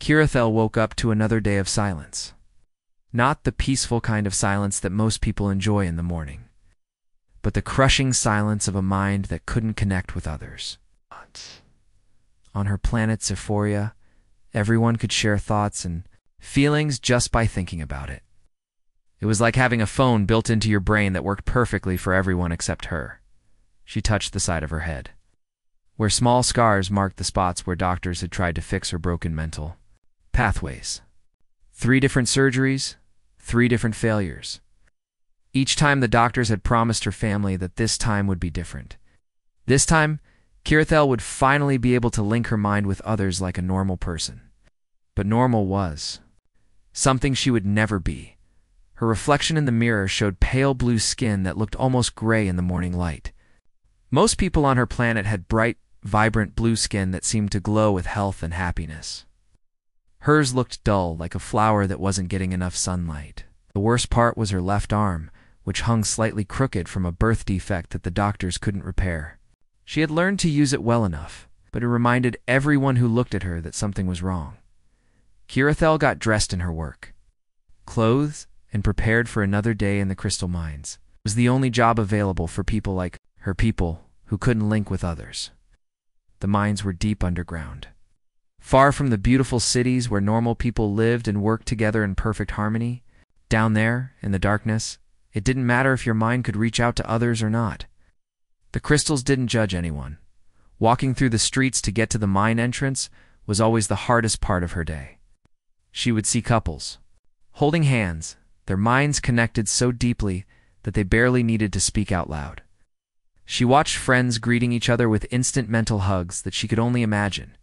Kirithel woke up to another day of silence. Not the peaceful kind of silence that most people enjoy in the morning, but the crushing silence of a mind that couldn't connect with others. On her planet Scifi, everyone could share thoughts and feelings just by thinking about it. It was like having a phone built into your brain that worked perfectly for everyone except her. She touched the side of her head, where small scars marked the spots where doctors had tried to fix her broken mental pathways. 3 different surgeries, 3 different failures. Each time the doctors had promised her family that this time would be different. This time, Kirithel would finally be able to link her mind with others like a normal person. But normal was something she would never be. Her reflection in the mirror showed pale blue skin that looked almost gray in the morning light. Most people on her planet had bright, vibrant blue skin that seemed to glow with health and happiness. Hers looked dull, like a flower that wasn't getting enough sunlight. The worst part was her left arm, which hung slightly crooked from a birth defect that the doctors couldn't repair. She had learned to use it well enough, but it reminded everyone who looked at her that something was wrong. Kirithel got dressed in her work clothes and prepared for another day in the crystal mines. It was the only job available for people like her people who couldn't link with others. The mines were deep underground, far from the beautiful cities where normal people lived and worked together in perfect harmony. Down there, in the darkness, it didn't matter if your mind could reach out to others or not. The crystals didn't judge anyone. Walking through the streets to get to the mine entrance was always the hardest part of her day. She would see couples holding hands, their minds connected so deeply that they barely needed to speak out loud. She watched friends greeting each other with instant mental hugs that she could only imagine.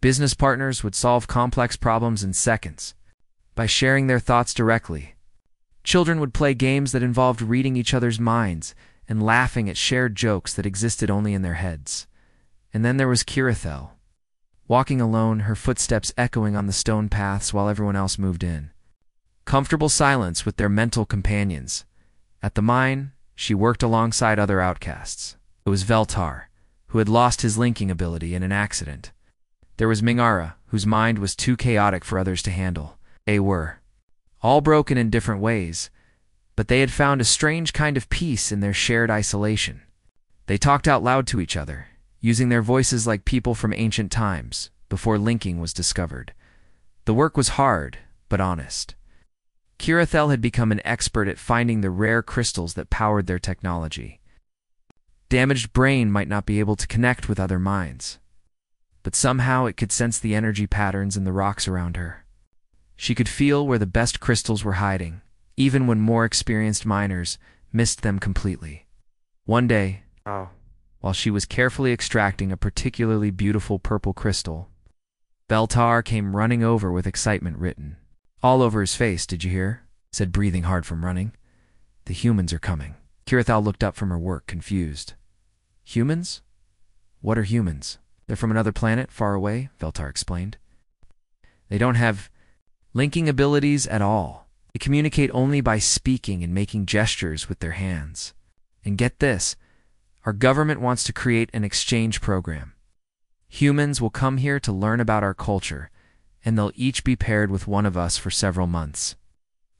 Business partners would solve complex problems in seconds by sharing their thoughts directly. Children would play games that involved reading each other's minds and laughing at shared jokes that existed only in their heads. And then there was Kirithel, walking alone, her footsteps echoing on the stone paths while everyone else moved in. Comfortable silence with their mental companions. At the mine, she worked alongside other outcasts. It was Veltar, who had lost his linking ability in an accident. There was Mingara, whose mind was too chaotic for others to handle. They were all broken in different ways, but they had found a strange kind of peace in their shared isolation. They talked out loud to each other, using their voices like people from ancient times, before linking was discovered. The work was hard, but honest. Kirithel had become an expert at finding the rare crystals that powered their technology. Damaged brain might not be able to connect with other minds, but somehow it could sense the energy patterns in the rocks around her. She could feel where the best crystals were hiding, even when more experienced miners missed them completely. One day, while she was carefully extracting a particularly beautiful purple crystal, Veltar came running over with excitement written all over his face. "Did you hear?" said, breathing hard from running. "The humans are coming." Kirithel looked up from her work, confused. "Humans? What are humans?" "They're from another planet, far away," Veltar explained. "They don't have linking abilities at all. They communicate only by speaking and making gestures with their hands. And get this, our government wants to create an exchange program. Humans will come here to learn about our culture, and they'll each be paired with one of us for several months."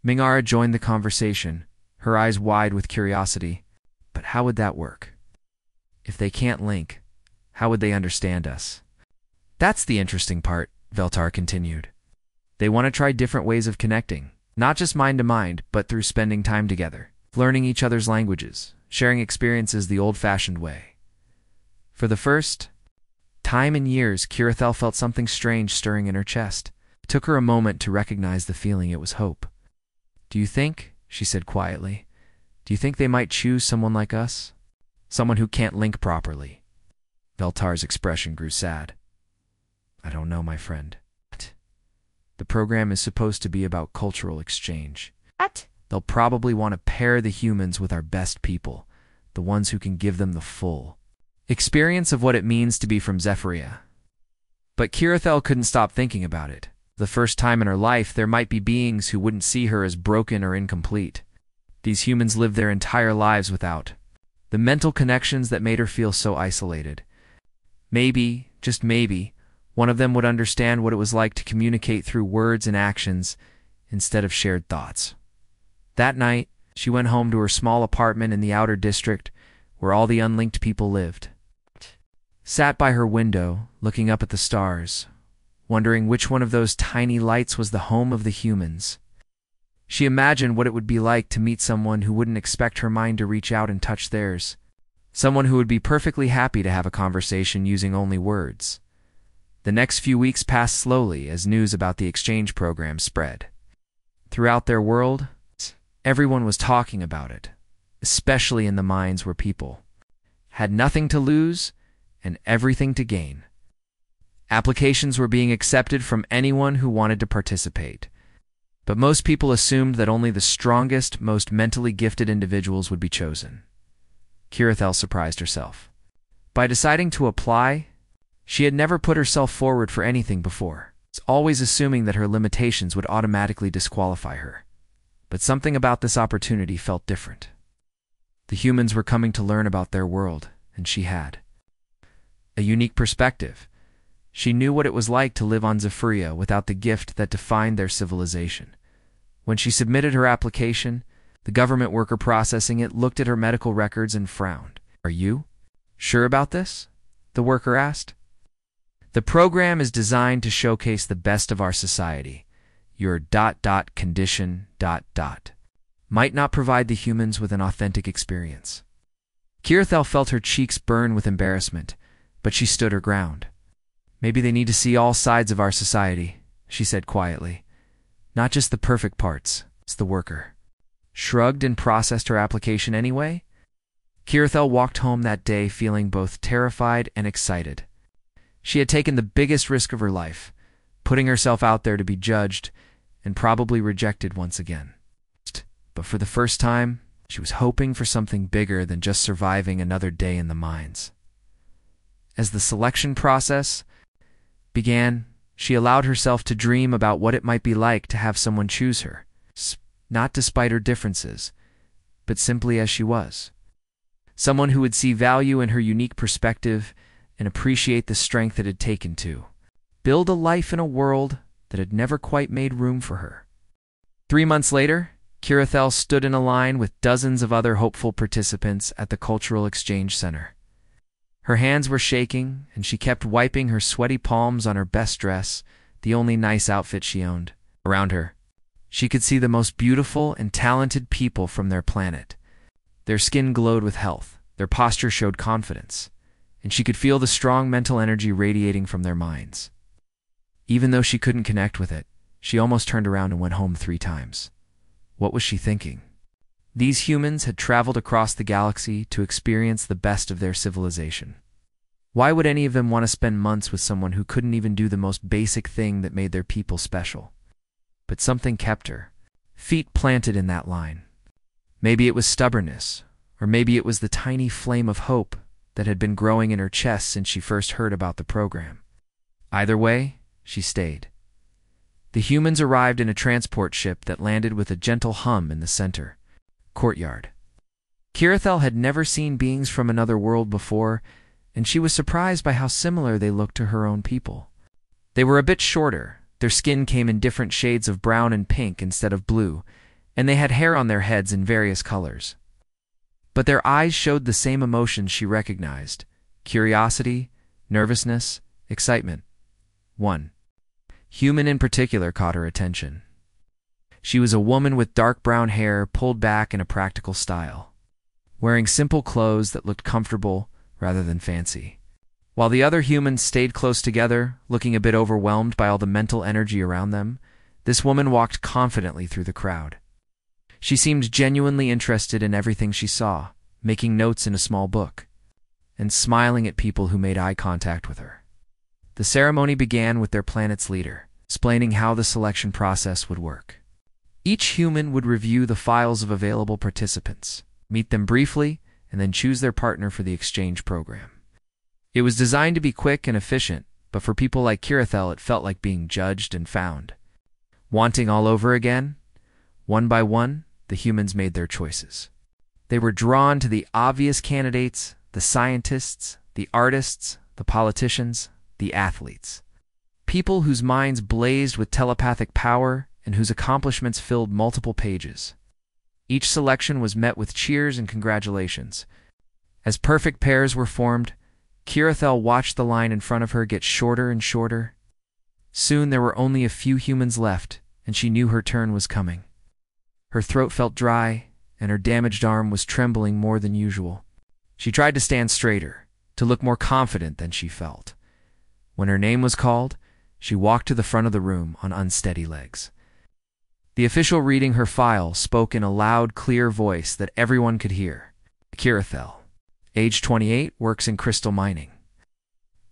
Mingara joined the conversation, her eyes wide with curiosity. But how would that work? If they can't link, how would they understand us? "That's the interesting part," Veltar continued. "They want to try different ways of connecting, not just mind to mind, but through spending time together, learning each other's languages, sharing experiences the old-fashioned way." For the first time in years, Kirithel felt something strange stirring in her chest. It took her a moment to recognize the feeling. It was hope. "Do you think," she said quietly, "do you think they might choose someone like us? Someone who can't link properly?" Veltar's expression grew sad. "I don't know, my friend. The program is supposed to be about cultural exchange. What? They'll probably want to pair the humans with our best people, the ones who can give them the full experience of what it means to be from Scifi." But Kirithel couldn't stop thinking about it. The first time in her life, there might be beings who wouldn't see her as broken or incomplete. These humans lived their entire lives without the mental connections that made her feel so isolated. Maybe, just maybe, One of them would understand what it was like to communicate through words and actions instead of shared thoughts. That night, she went home to her small apartment in the outer district where all the unlinked people lived. Sat by her window, looking up at the stars, wondering which one of those tiny lights was the home of the humans. She imagined what it would be like to meet someone who wouldn't expect her mind to reach out and touch theirs. Someone who would be perfectly happy to have a conversation using only words. The next few weeks passed slowly as news about the exchange program spread. Throughout their world, everyone was talking about it, especially in the minds where people had nothing to lose and everything to gain. Applications were being accepted from anyone who wanted to participate, but most people assumed that only the strongest, most mentally gifted individuals would be chosen. Kirithel surprised herself. By deciding to apply, she had never put herself forward for anything before, always assuming that her limitations would automatically disqualify her. But something about this opportunity felt different. The humans were coming to learn about their world, and she had a unique perspective. She knew what it was like to live on Zephyria without the gift that defined their civilization. When she submitted her application, the government worker processing it looked at her medical records and frowned. "Are you sure about this?" the worker asked. "The program is designed to showcase the best of our society. Your ... condition ... might not provide the humans with an authentic experience." Kirithel felt her cheeks burn with embarrassment, but she stood her ground. "Maybe they need to see all sides of our society," she said quietly. "Not just the perfect parts." The worker shrugged and processed her application anyway. Kirithel walked home that day feeling both terrified and excited. She had taken the biggest risk of her life, putting herself out there to be judged and probably rejected once again. But for the first time, she was hoping for something bigger than just surviving another day in the mines. As the selection process began, she allowed herself to dream about what it might be like to have someone choose her, not despite her differences, but simply as she was. Someone who would see value in her unique perspective and appreciate the strength it had taken to build a life in a world that had never quite made room for her. 3 months later, Kirithel stood in a line with dozens of other hopeful participants at the Cultural Exchange Center. Her hands were shaking, and she kept wiping her sweaty palms on her best dress, the only nice outfit she owned. Around her, she could see the most beautiful and talented people from their planet. Their skin glowed with health, their posture showed confidence, and she could feel the strong mental energy radiating from their minds. Even though she couldn't connect with it, she almost turned around and went home 3 times. What was she thinking? These humans had traveled across the galaxy to experience the best of their civilization. Why would any of them want to spend months with someone who couldn't even do the most basic thing that made their people special? But something kept her, feet planted in that line. Maybe it was stubbornness, or maybe it was the tiny flame of hope that had been growing in her chest since she first heard about the program. Either way, she stayed. The humans arrived in a transport ship that landed with a gentle hum in the center courtyard. Kirithel had never seen beings from another world before, and she was surprised by how similar they looked to her own people. They were a bit shorter, their skin came in different shades of brown and pink instead of blue, and they had hair on their heads in various colors. But their eyes showed the same emotions she recognized: curiosity, nervousness, excitement. One human in particular caught her attention. She was a woman with dark brown hair pulled back in a practical style, wearing simple clothes that looked comfortable rather than fancy. While the other humans stayed close together, looking a bit overwhelmed by all the mental energy around them, this woman walked confidently through the crowd. She seemed genuinely interested in everything she saw, making notes in a small book, and smiling at people who made eye contact with her. The ceremony began with their planet's leader, explaining how the selection process would work. Each human would review the files of available participants, meet them briefly, and then choose their partner for the exchange program. It was designed to be quick and efficient, but for people like Kirithel it felt like being judged and found. Wanting all over again, one by one, the humans made their choices. They were drawn to the obvious candidates, the scientists, the artists, the politicians, the athletes. people whose minds blazed with telepathic power and whose accomplishments filled multiple pages. Each selection was met with cheers and congratulations. As perfect pairs were formed, Kirithel watched the line in front of her get shorter and shorter. Soon there were only a few humans left, and she knew her turn was coming. Her throat felt dry, and her damaged arm was trembling more than usual. She tried to stand straighter, to look more confident than she felt. When her name was called, she walked to the front of the room on unsteady legs. The official reading her file spoke in a loud, clear voice that everyone could hear. Kirithel, age 28, works in crystal mining.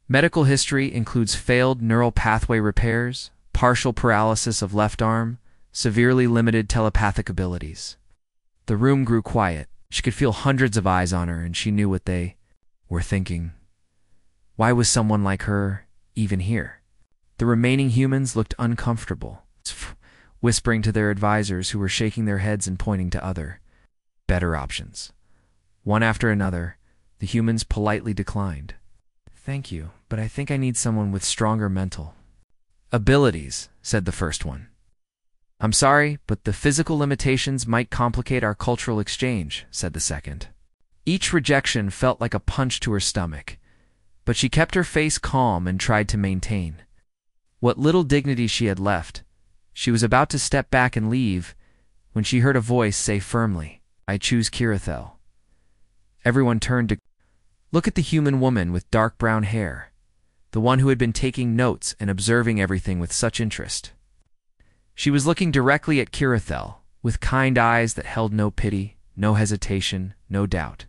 Medical history includes failed neural pathway repairs, partial paralysis of left arm, severely limited telepathic abilities. The room grew quiet. She could feel hundreds of eyes on her, and she knew what they were thinking. Why was someone like her even here? The remaining humans looked uncomfortable, whispering to their advisors who were shaking their heads and pointing to other, better options. One after another, the humans politely declined. "Thank you, but I think I need someone with stronger mental abilities," said the first one. "I'm sorry, but the physical limitations might complicate our cultural exchange," said the second. Each rejection felt like a punch to her stomach, but she kept her face calm and tried to maintain what little dignity she had left. She was about to step back and leave when she heard a voice say firmly, "I choose Kirithel." Everyone turned to look at the human woman with dark brown hair, the one who had been taking notes and observing everything with such interest. She was looking directly at Kirithel, with kind eyes that held no pity, no hesitation, no doubt.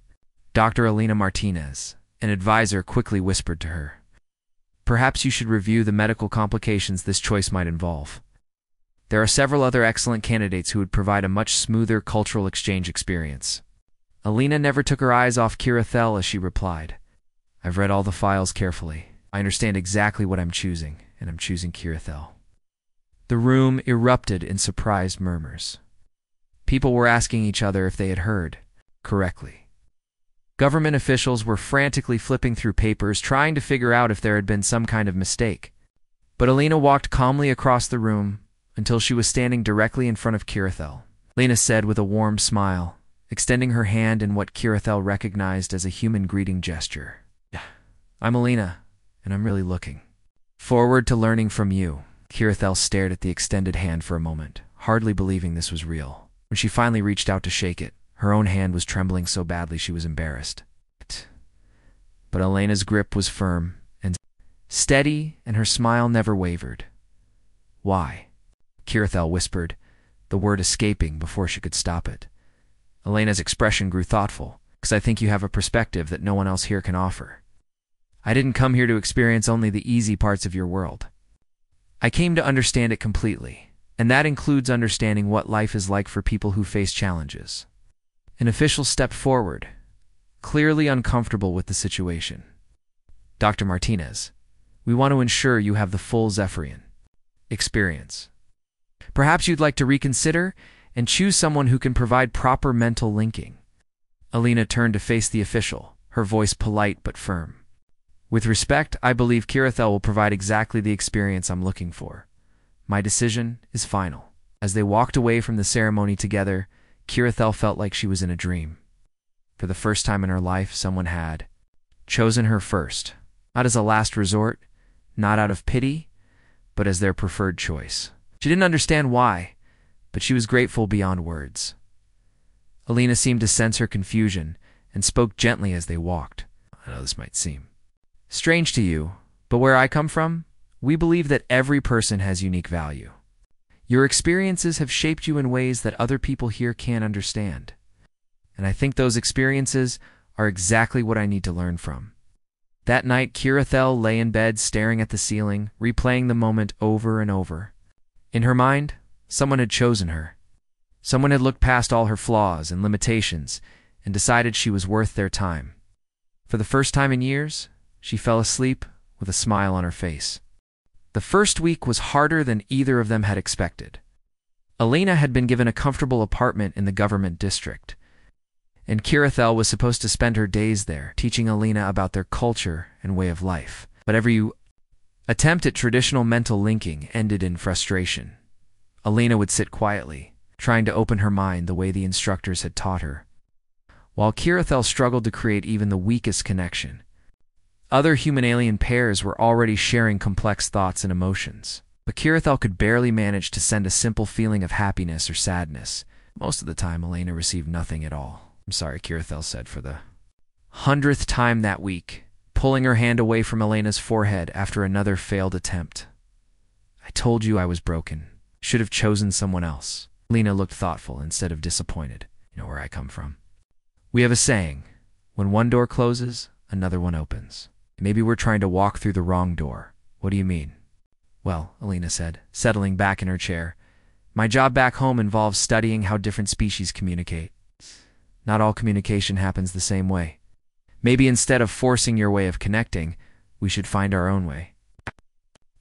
Dr. Alina Martinez, an advisor, quickly whispered to her, "Perhaps you should review the medical complications this choice might involve. There are several other excellent candidates who would provide a much smoother cultural exchange experience." Alina never took her eyes off Kirithel as she replied, "I've read all the files carefully. I understand exactly what I'm choosing, and I'm choosing Kirithel." The room erupted in surprised murmurs. People were asking each other if they had heard correctly. Government officials were frantically flipping through papers, trying to figure out if there had been some kind of mistake. But Alina walked calmly across the room until she was standing directly in front of Kirithel. Alina said with a warm smile, extending her hand in what Kirithel recognized as a human greeting gesture, "I'm Alina, and I'm really looking forward to learning from you." Kirithel stared at the extended hand for a moment, hardly believing this was real. When she finally reached out to shake it, her own hand was trembling so badly she was embarrassed. But Alina's grip was firm and steady, and her smile never wavered. "Why?" Kirithel whispered, the word escaping before she could stop it. Alina's expression grew thoughtful. "Because I think you have a perspective that no one else here can offer. I didn't come here to experience only the easy parts of your world. I came to understand it completely, and that includes understanding what life is like for people who face challenges." An official stepped forward, clearly uncomfortable with the situation. "Dr. Martinez, we want to ensure you have the full Zephyrian experience. Perhaps you'd like to reconsider and choose someone who can provide proper mental linking." Alina turned to face the official, her voice polite but firm. "With respect, I believe Kirithel will provide exactly the experience I'm looking for. My decision is final." As they walked away from the ceremony together, Kirithel felt like she was in a dream. For the first time in her life, someone had chosen her first, not as a last resort, not out of pity, but as their preferred choice. She didn't understand why, but she was grateful beyond words. Alina seemed to sense her confusion and spoke gently as they walked. "I know this might seem strange to you, but where I come from, we believe that every person has unique value. Your experiences have shaped you in ways that other people here can't understand. And I think those experiences are exactly what I need to learn from." That night, Kirithel lay in bed staring at the ceiling, replaying the moment over and over. In her mind, someone had chosen her. Someone had looked past all her flaws and limitations and decided she was worth their time. For the first time in years, she fell asleep with a smile on her face. The first week was harder than either of them had expected. Alina had been given a comfortable apartment in the government district, and Kirithel was supposed to spend her days there, teaching Alina about their culture and way of life. But every attempt at traditional mental linking ended in frustration. Alina would sit quietly, trying to open her mind the way the instructors had taught her, while Kirithel struggled to create even the weakest connection. Other human-alien pairs were already sharing complex thoughts and emotions, but Kirithel could barely manage to send a simple feeling of happiness or sadness. Most of the time, Alina received nothing at all. "I'm sorry," Kirithel said for the 100th time that week, pulling her hand away from Alina's forehead after another failed attempt. "I told you I was broken. Should have chosen someone else." Alina looked thoughtful instead of disappointed. "You know where I come from. We have a saying, when one door closes, another one opens. Maybe we're trying to walk through the wrong door." "What do you mean?" "Well," Alina said, settling back in her chair, "my job back home involves studying how different species communicate. Not all communication happens the same way. Maybe instead of forcing your way of connecting, we should find our own way."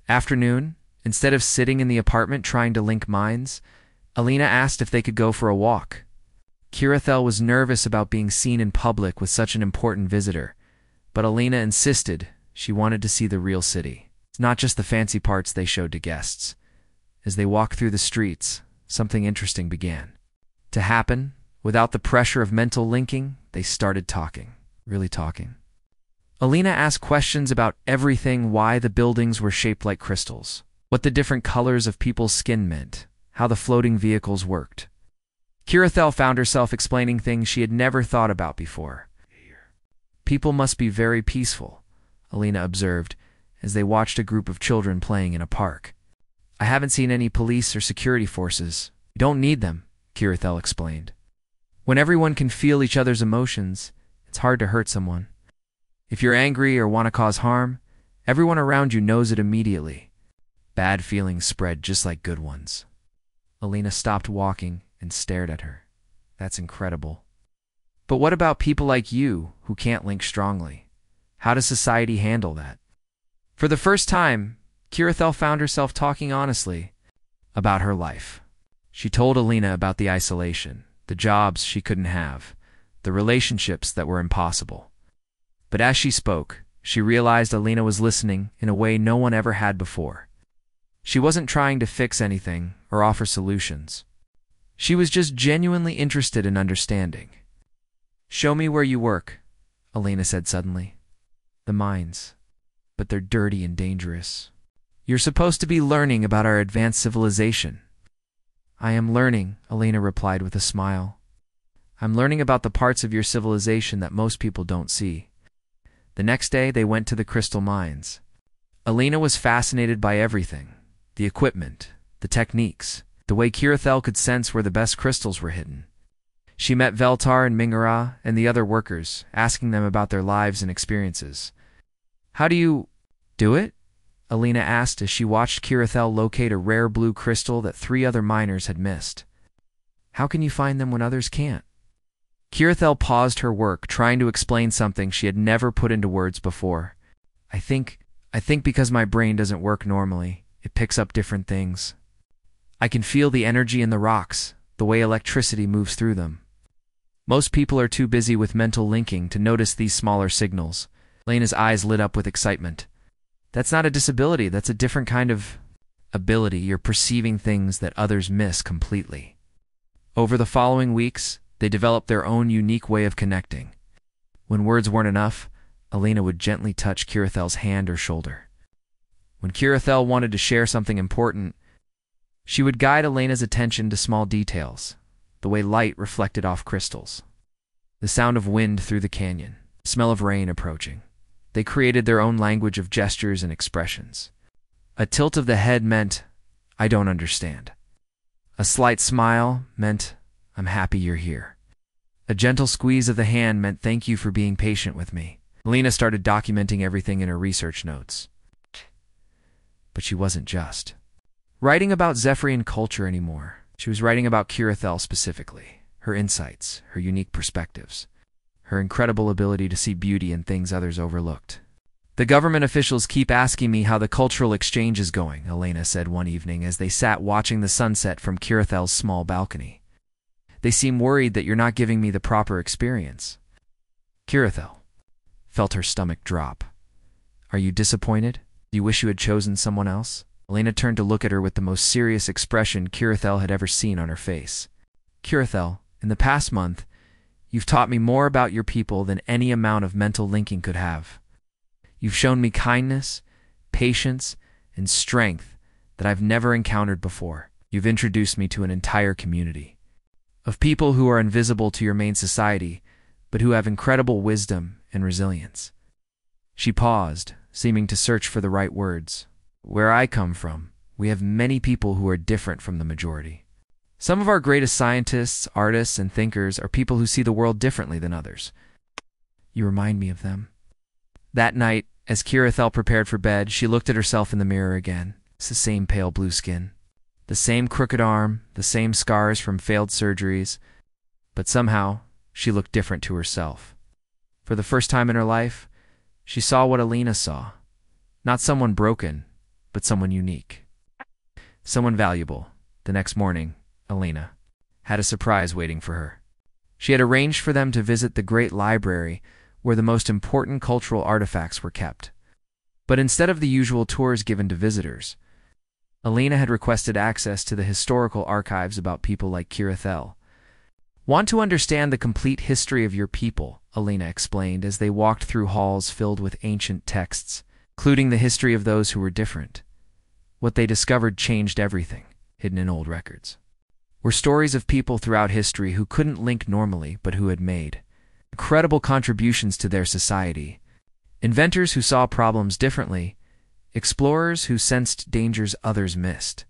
Afternoon, instead of sitting in the apartment trying to link minds, Alina asked if they could go for a walk. Kirithel was nervous about being seen in public with such an important visitor, but Alina insisted she wanted to see the real city. It's not just the fancy parts they showed to guests. As they walked through the streets, something interesting began to happen. Without the pressure of mental linking, they started talking. Really talking. Alina asked questions about everything: why the buildings were shaped like crystals, what the different colors of people's skin meant, how the floating vehicles worked. Kirithel found herself explaining things she had never thought about before. "People must be very peaceful," Alina observed as they watched a group of children playing in a park. "I haven't seen any police or security forces. You don't need them," Kirithel explained. "When everyone can feel each other's emotions, it's hard to hurt someone. If you're angry or want to cause harm, everyone around you knows it immediately. Bad feelings spread just like good ones." Alina stopped walking and stared at her. "That's incredible. But what about people like you who can't link strongly? How does society handle that?" For the first time, Kirithel found herself talking honestly about her life. She told Alina about the isolation, the jobs she couldn't have, the relationships that were impossible. But as she spoke, she realized Alina was listening in a way no one ever had before. She wasn't trying to fix anything or offer solutions. She was just genuinely interested in understanding. "Show me where you work," Alina said suddenly. "The mines. But they're dirty and dangerous." "You're supposed to be learning about our advanced civilization." "I am learning," Alina replied with a smile. "I'm learning about the parts of your civilization that most people don't see." The next day, they went to the crystal mines. Alina was fascinated by everything: the equipment, the techniques, the way Kirithel could sense where the best crystals were hidden. She met Veltar and Mingara and the other workers, asking them about their lives and experiences. "How do you do it?" Alina asked as she watched Kirithel locate a rare blue crystal that 3 other miners had missed. "How can you find them when others can't?" Kirithel paused her work, trying to explain something she had never put into words before. I think because my brain doesn't work normally, it picks up different things. I can feel the energy in the rocks, the way electricity moves through them. Most people are too busy with mental linking to notice these smaller signals." Lena's eyes lit up with excitement. "That's not a disability, that's a different kind of ability. You're perceiving things that others miss completely." Over the following weeks, they developed their own unique way of connecting. When words weren't enough, Alina would gently touch Kirithel's hand or shoulder. When Kirithel wanted to share something important, she would guide Alina's attention to small details, the way light reflected off crystals, the sound of wind through the canyon, the smell of rain approaching. They created their own language of gestures and expressions. A tilt of the head meant, "I don't understand." A slight smile meant, "I'm happy you're here." A gentle squeeze of the hand meant, "Thank you for being patient with me." Alina started documenting everything in her research notes. But she wasn't just writing about Zephyrian culture anymore. She was writing about Kirithel specifically, her insights, her unique perspectives, her incredible ability to see beauty in things others overlooked. "The government officials keep asking me how the cultural exchange is going," Alina said one evening as they sat watching the sunset from Kirithel's small balcony. "They seem worried that you're not giving me the proper experience." Kirithel felt her stomach drop. "Are you disappointed?" Do you wish you had chosen someone else? Elena turned to look at her with the most serious expression Kirithel had ever seen on her face. Kirithel, in the past month, you've taught me more about your people than any amount of mental linking could have. You've shown me kindness, patience, and strength that I've never encountered before. You've introduced me to an entire community of people who are invisible to your main society, but who have incredible wisdom and resilience. She paused, seeming to search for the right words. Where I come from, we have many people who are different from the majority. Some of our greatest scientists, artists, and thinkers are people who see the world differently than others. You remind me of them. That night, as Kirithel prepared for bed, she looked at herself in the mirror again. It's the same pale blue skin, the same crooked arm, the same scars from failed surgeries, but somehow she looked different to herself. For the first time in her life, she saw what Elena saw. Not someone broken, but someone unique. Someone valuable. The next morning, Elena had a surprise waiting for her. She had arranged for them to visit the great library where the most important cultural artifacts were kept. But instead of the usual tours given to visitors, Elena had requested access to the historical archives about people like Kirithel. Want to understand the complete history of your people, Elena explained as they walked through halls filled with ancient texts, including the history of those who were different. What they discovered changed everything, hidden in old records. Were stories of people throughout history who couldn't link normally but who had made incredible contributions to their society. Inventors who saw problems differently, explorers who sensed dangers others missed,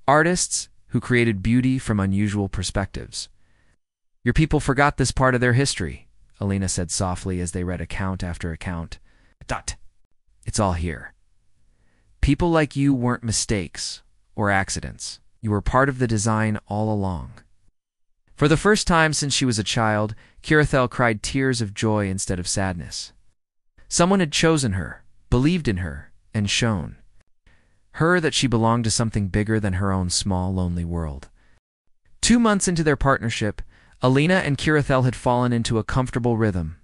artists who created beauty from unusual perspectives. Your people forgot this part of their history, Elena said softly as they read account after account. It's all here. People like you weren't mistakes or accidents. You were part of the design all along. For the first time since she was a child, Kirithel cried tears of joy instead of sadness. Someone had chosen her, believed in her, and shown her that she belonged to something bigger than her own small, lonely world. 2 months into their partnership, Elena and Kirithel had fallen into a comfortable rhythm.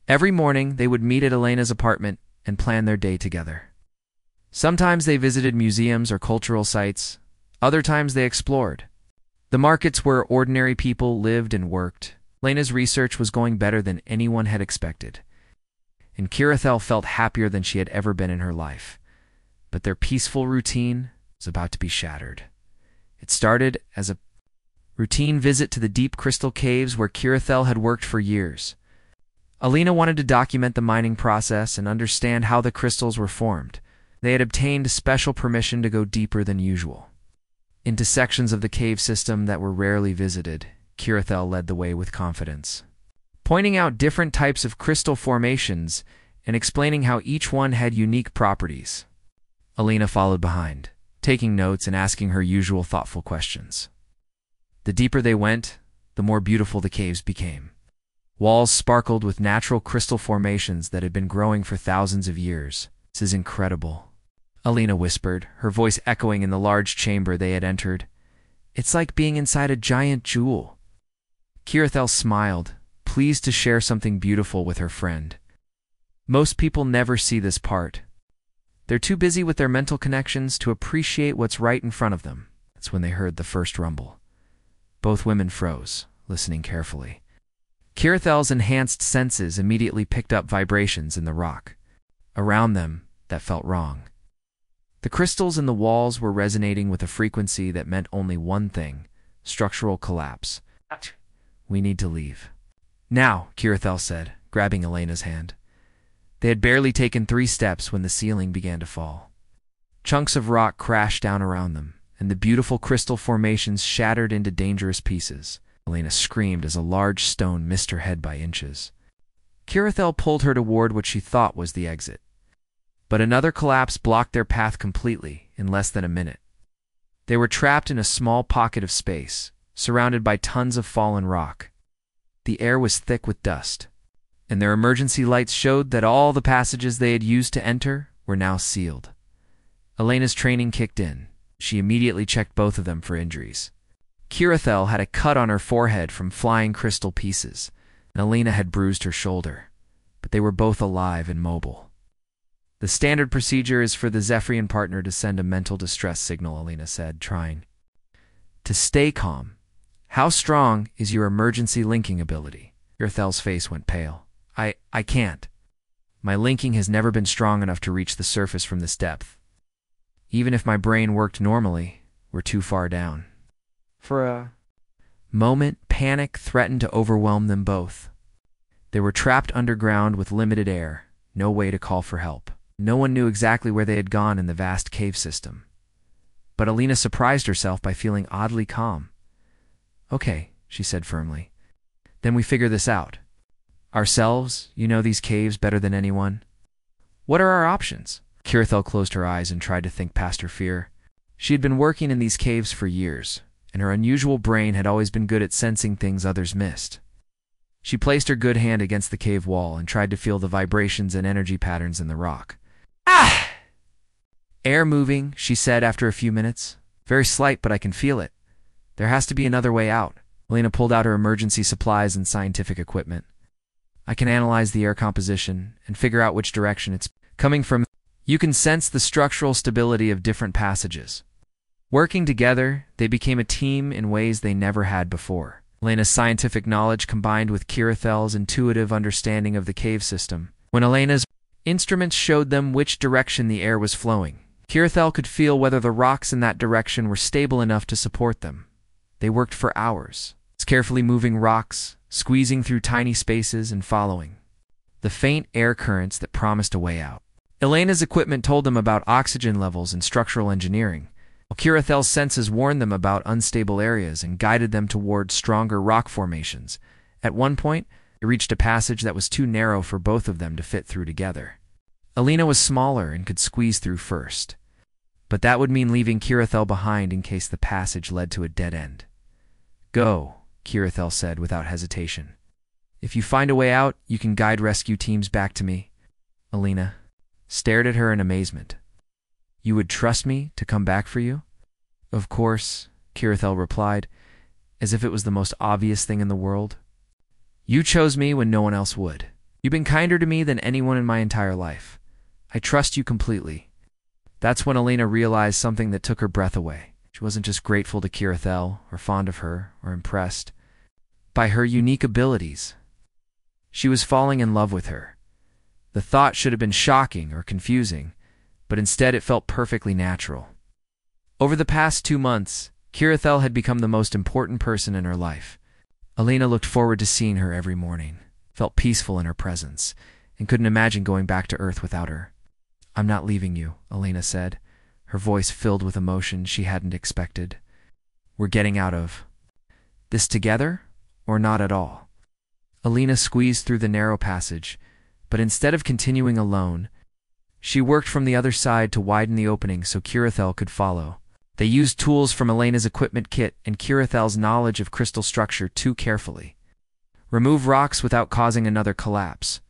Every morning, they would meet at Elena's apartment and plan their day together. Sometimes they visited museums or cultural sites. Other times they explored the markets where ordinary people lived and worked. Elena's research was going better than anyone had expected, and Kirithel felt happier than she had ever been in her life. But their peaceful routine was about to be shattered. It started as a routine visit to the deep crystal caves where Kirithel had worked for years. Elena wanted to document the mining process and understand how the crystals were formed. They had obtained special permission to go deeper than usual into sections of the cave system that were rarely visited. Kirithel led the way with confidence, pointing out different types of crystal formations and explaining how each one had unique properties. Elena followed behind, taking notes and asking her usual thoughtful questions. The deeper they went, the more beautiful the caves became. Walls sparkled with natural crystal formations that had been growing for thousands of years. This is incredible, Elena whispered, her voice echoing in the large chamber they had entered. It's like being inside a giant jewel. Kirithel smiled, pleased to share something beautiful with her friend. Most people never see this part. They're too busy with their mental connections to appreciate what's right in front of them. That's when they heard the first rumble. Both women froze, listening carefully. Kirithel's enhanced senses immediately picked up vibrations in the rock around them that felt wrong. The crystals in the walls were resonating with a frequency that meant only one thing: structural collapse. We need to leave. Now, Kirithel said, grabbing Elena's hand. They had barely taken 3 steps when the ceiling began to fall. Chunks of rock crashed down around them, and the beautiful crystal formations shattered into dangerous pieces. Elena screamed as a large stone missed her head by inches. Kirithel pulled her toward what she thought was the exit. But another collapse blocked their path completely in less than a minute. They were trapped in a small pocket of space, surrounded by tons of fallen rock. The air was thick with dust, and their emergency lights showed that all the passages they had used to enter were now sealed. Elena's training kicked in. She immediately checked both of them for injuries. Kirithel had a cut on her forehead from flying crystal pieces, and Elena had bruised her shoulder, but they were both alive and mobile. The standard procedure is for the Zephyrian partner to send a mental distress signal, Alina said, trying to stay calm. How strong is your emergency linking ability? Kirithel's face went pale. I can't. My linking has never been strong enough to reach the surface from this depth. Even if my brain worked normally, we're too far down. For a moment, panic threatened to overwhelm them both. They were trapped underground with limited air, no way to call for help. No one knew exactly where they had gone in the vast cave system. But Alina surprised herself by feeling oddly calm. Okay, she said firmly. Then we figure this out. Ourselves, you know these caves better than anyone. What are our options? Kirithel closed her eyes and tried to think past her fear. She had been working in these caves for years, and her unusual brain had always been good at sensing things others missed. She placed her good hand against the cave wall and tried to feel the vibrations and energy patterns in the rock. Ah! Air moving, she said after a few minutes. Very slight, but I can feel it. There has to be another way out. Alina pulled out her emergency supplies and scientific equipment. I can analyze the air composition and figure out which direction it's coming from. You can sense the structural stability of different passages. Working together, they became a team in ways they never had before. Alina's scientific knowledge combined with Kirithel's intuitive understanding of the cave system. When Alina's instruments showed them which direction the air was flowing, Kirithel could feel whether the rocks in that direction were stable enough to support them. They worked for hours, carefully moving rocks, squeezing through tiny spaces and following the faint air currents that promised a way out. Elena's equipment told them about oxygen levels and structural engineering, while Kirithel's senses warned them about unstable areas and guided them toward stronger rock formations. At one point, they reached a passage that was too narrow for both of them to fit through together. Alina was smaller and could squeeze through first, but that would mean leaving Kirithel behind in case the passage led to a dead end. Go, Kirithel said without hesitation. If you find a way out, you can guide rescue teams back to me. Alina stared at her in amazement. You would trust me to come back for you? Of course, Kirithel replied, as if it was the most obvious thing in the world. You chose me when no one else would. You've been kinder to me than anyone in my entire life. I trust you completely. That's when Alina realized something that took her breath away. She wasn't just grateful to Kirithel, or fond of her, or impressed by her unique abilities. She was falling in love with her. The thought should have been shocking or confusing, but instead it felt perfectly natural. Over the past 2 months, Kirithel had become the most important person in her life. Alina looked forward to seeing her every morning, felt peaceful in her presence, and couldn't imagine going back to Earth without her. I'm not leaving you, Alina said, her voice filled with emotion she hadn't expected. We're getting out of this together, or not at all. Alina squeezed through the narrow passage, but instead of continuing alone, she worked from the other side to widen the opening so Kirithel could follow. They used tools from Elena's equipment kit and Kirithel's knowledge of crystal structure too carefully. Remove rocks without causing another collapse.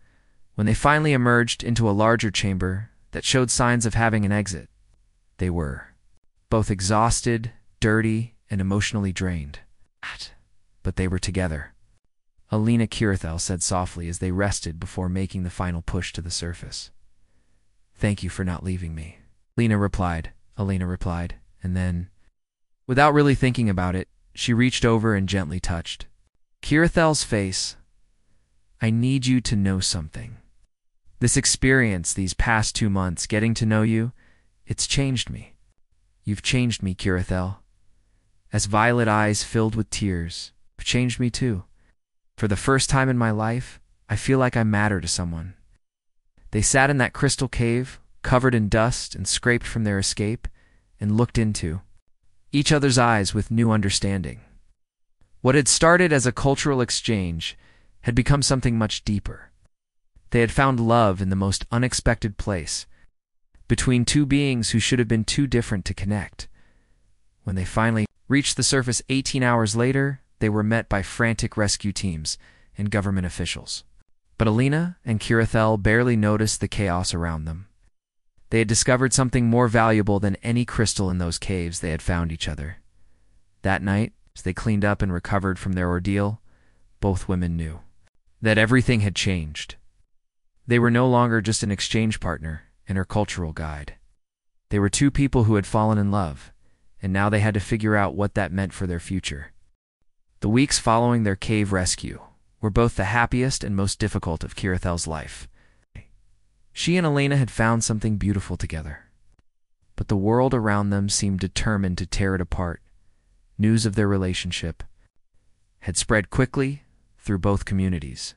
When they finally emerged into a larger chamber that showed signs of having an exit, they were both exhausted, dirty, and emotionally drained. But they were together. Alina, Kirithel said softly as they rested before making the final push to the surface. Thank you for not leaving me. Alina replied, and then, without really thinking about it, she reached over and gently touched Kirithel's face. I need you to know something. This experience, these past 2 months, getting to know you, it's changed me. You've changed me, Kirithel. As violet eyes filled with tears, you've changed me too. For the first time in my life, I feel like I matter to someone. They sat in that crystal cave, covered in dust and scraped from their escape, and looked into each other's eyes with new understanding. What had started as a cultural exchange had become something much deeper. They had found love in the most unexpected place, between two beings who should have been too different to connect. When they finally reached the surface 18 hours later, they were met by frantic rescue teams and government officials. But Alina and Kirithel barely noticed the chaos around them. They had discovered something more valuable than any crystal in those caves. They had found each other. That night, as they cleaned up and recovered from their ordeal, both women knew that everything had changed. They were no longer just an exchange partner. and her cultural guide. They were two people who had fallen in love, and now they had to figure out what that meant for their future. The weeks following their cave rescue were both the happiest and most difficult of Kirithel's life. She and Elena had found something beautiful together, but the world around them seemed determined to tear it apart. News of their relationship had spread quickly through both communities.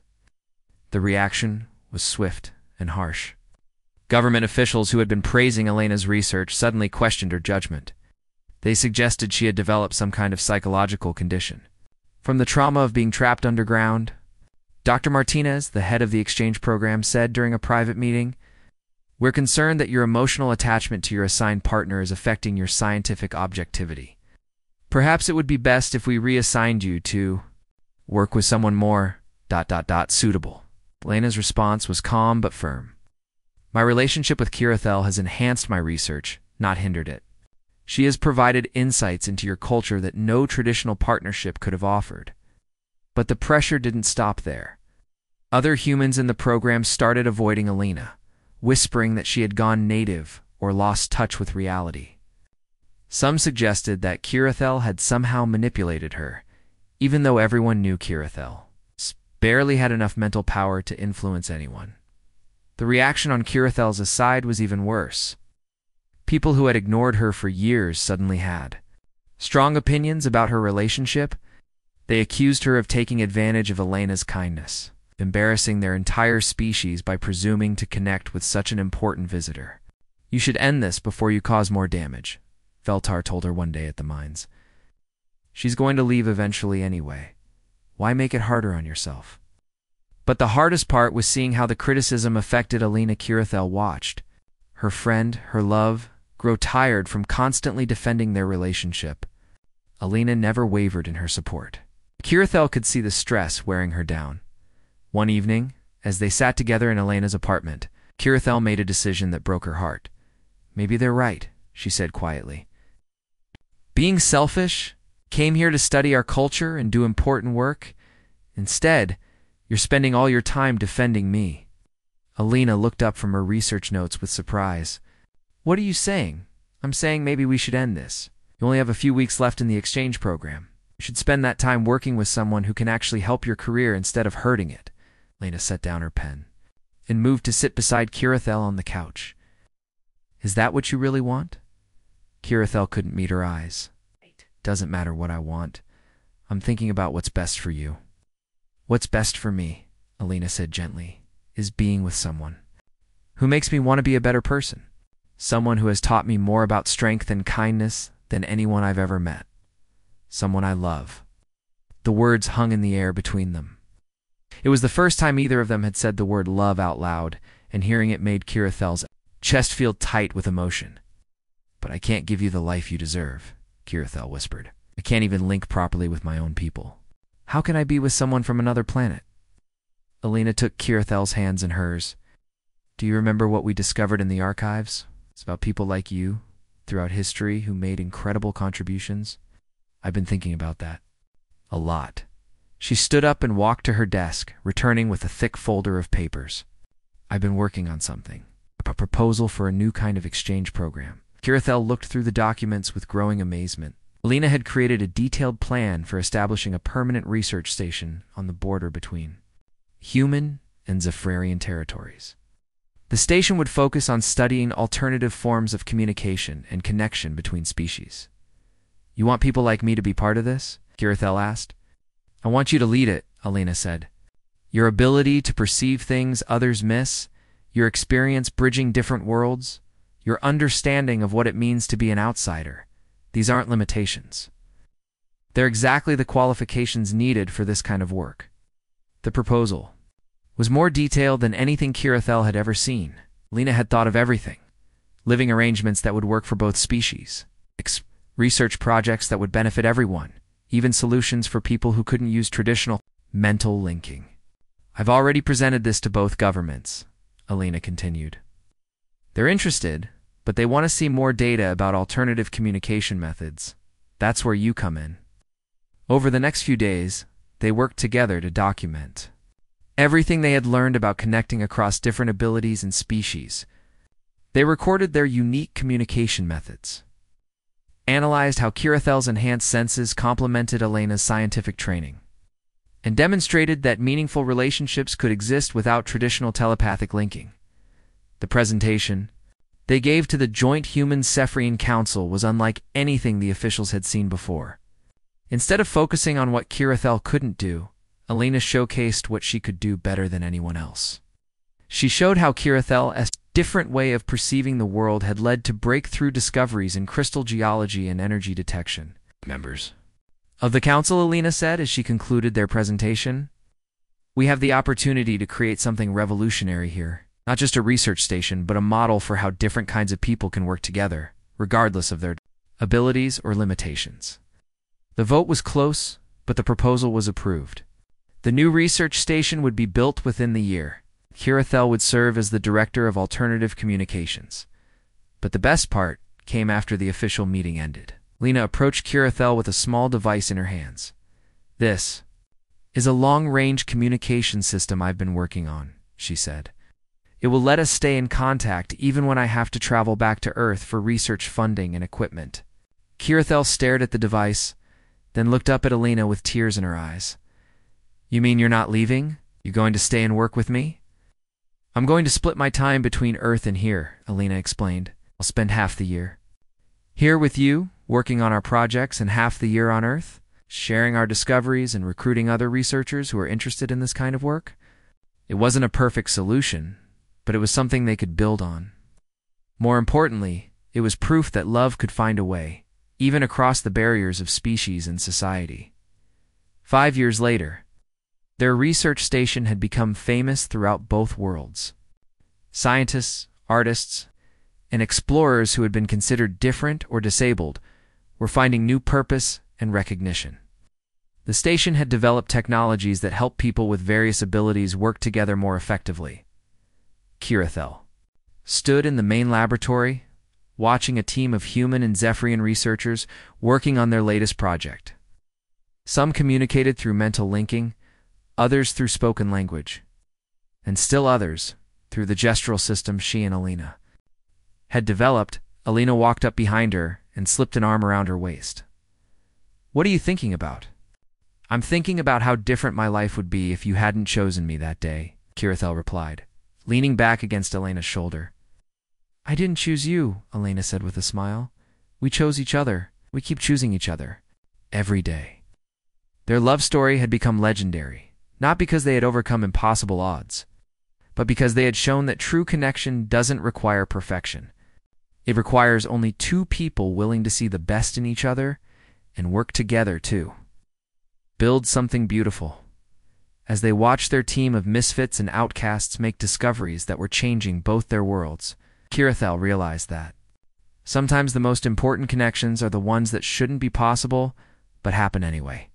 The reaction was swift and harsh. Government officials who had been praising Elena's research suddenly questioned her judgment. They suggested she had developed some kind of psychological condition. From the trauma of being trapped underground, Dr. Martinez, the head of the exchange program, said during a private meeting, "We're concerned that your emotional attachment to your assigned partner is affecting your scientific objectivity. Perhaps it would be best if we reassigned you to work with someone more ... suitable." Elena's response was calm but firm. "My relationship with Kirithel has enhanced my research, not hindered it. She has provided insights into your culture that no traditional partnership could have offered." But the pressure didn't stop there. Other humans in the program started avoiding Elena, whispering that she had gone native or lost touch with reality. Some suggested that Kirithel had somehow manipulated her, even though everyone knew Kirithel barely had enough mental power to influence anyone. The reaction on Kirithel's side was even worse. People who had ignored her for years suddenly had strong opinions about her relationship. They accused her of taking advantage of Elena's kindness, embarrassing their entire species by presuming to connect with such an important visitor. "You should end this before you cause more damage," Veltar told her one day at the mines. "She's going to leave eventually anyway. Why make it harder on yourself?" But the hardest part was seeing how the criticism affected Elena. Kirithel watched her friend, her love, grow tired from constantly defending their relationship. Elena never wavered in her support. Kirithel could see the stress wearing her down. One evening, as they sat together in Elena's apartment, Kirithel made a decision that broke her heart. "Maybe they're right," she said quietly. "Being selfish, came here to study our culture and do important work. Instead, you're spending all your time defending me." Elena looked up from her research notes with surprise. "What are you saying?" "I'm saying maybe we should end this. You only have a few weeks left in the exchange program. You should spend that time working with someone who can actually help your career instead of hurting it." Elena set down her pen and moved to sit beside Kirithel on the couch. "Is that what you really want?" Kirithel couldn't meet her eyes. "Doesn't matter what I want. I'm thinking about what's best for you." "What's best for me," Elena said gently, "is being with someone who makes me want to be a better person. Someone who has taught me more about strength and kindness than anyone I've ever met. Someone I love." The words hung in the air between them. It was the first time either of them had said the word love out loud, and hearing it made Kirithel's chest feel tight with emotion. "But I can't give you the life you deserve," Kirithel whispered. "I can't even link properly with my own people. How can I be with someone from another planet?" Elena took Kirithel's hands in hers. "Do you remember what we discovered in the archives? It's about people like you, throughout history, who made incredible contributions. I've been thinking about that. A lot." She stood up and walked to her desk, returning with a thick folder of papers. "I've been working on something. A proposal for a new kind of exchange program." Kirithel looked through the documents with growing amazement. Elena had created a detailed plan for establishing a permanent research station on the border between human and Zephrarian territories. The station would focus on studying alternative forms of communication and connection between species. "You want people like me to be part of this?" Kirithel asked. "I want you to lead it," Elena said. "Your ability to perceive things others miss, your experience bridging different worlds, your understanding of what it means to be an outsider. These aren't limitations. They're exactly the qualifications needed for this kind of work." The proposal was more detailed than anything Kirithel had ever seen. Elena had thought of everything: living arrangements that would work for both species, research projects that would benefit everyone, even solutions for people who couldn't use traditional mental linking. "I've already presented this to both governments," Elena continued. "They're interested, but they want to see more data about alternative communication methods. That's where you come in." Over the next few days, they worked together to document everything they had learned about connecting across different abilities and species. They recorded their unique communication methods, analyzed how Kirithel's enhanced senses complemented Elena's scientific training, and demonstrated that meaningful relationships could exist without traditional telepathic linking. The presentation they gave to the Joint Human-Cephrean Council was unlike anything the officials had seen before. Instead of focusing on what Kirithel couldn't do, Elena showcased what she could do better than anyone else. She showed how Kirithel's different way of perceiving the world had led to breakthrough discoveries in crystal geology and energy detection. Members of the council, Elena said as she concluded their presentation, "We have the opportunity to create something revolutionary here. Not just a research station, but a model for how different kinds of people can work together, regardless of their abilities or limitations." The vote was close, but the proposal was approved. The new research station would be built within the year. Kirithel would serve as the director of alternative communications. But the best part came after the official meeting ended. Lena approached Kirithel with a small device in her hands. "This is a long-range communication system I've been working on," she said. "It will let us stay in contact even when I have to travel back to Earth for research funding and equipment." Kirithel stared at the device, then looked up at Elena with tears in her eyes. "You mean you're not leaving? You're going to stay and work with me?" "I'm going to split my time between Earth and here," Elena explained. "I'll spend half the year here with you, working on our projects, and half the year on Earth, sharing our discoveries and recruiting other researchers who are interested in this kind of work." It wasn't a perfect solution, but it was something they could build on. More importantly, it was proof that love could find a way, even across the barriers of species and society. 5 years later, their research station had become famous throughout both worlds. Scientists, artists, and explorers who had been considered different or disabled were finding new purpose and recognition. The station had developed technologies that helped people with various abilities work together more effectively. Kirithel stood in the main laboratory, watching a team of human and Zephyrian researchers working on their latest project. Some communicated through mental linking, others through spoken language, and still others through the gestural system she and Elena had developed. Elena walked up behind her and slipped an arm around her waist. "What are you thinking about?" "I'm thinking about how different my life would be if you hadn't chosen me that day," Kirithel replied, leaning back against Elena's shoulder. "I didn't choose you," Elena said with a smile. "We chose each other. We keep choosing each other. Every day." Their love story had become legendary, not because they had overcome impossible odds, but because they had shown that true connection doesn't require perfection. It requires only two people willing to see the best in each other and work together to build something beautiful. As they watched their team of misfits and outcasts make discoveries that were changing both their worlds, Kirithel realized that sometimes the most important connections are the ones that shouldn't be possible, but happen anyway.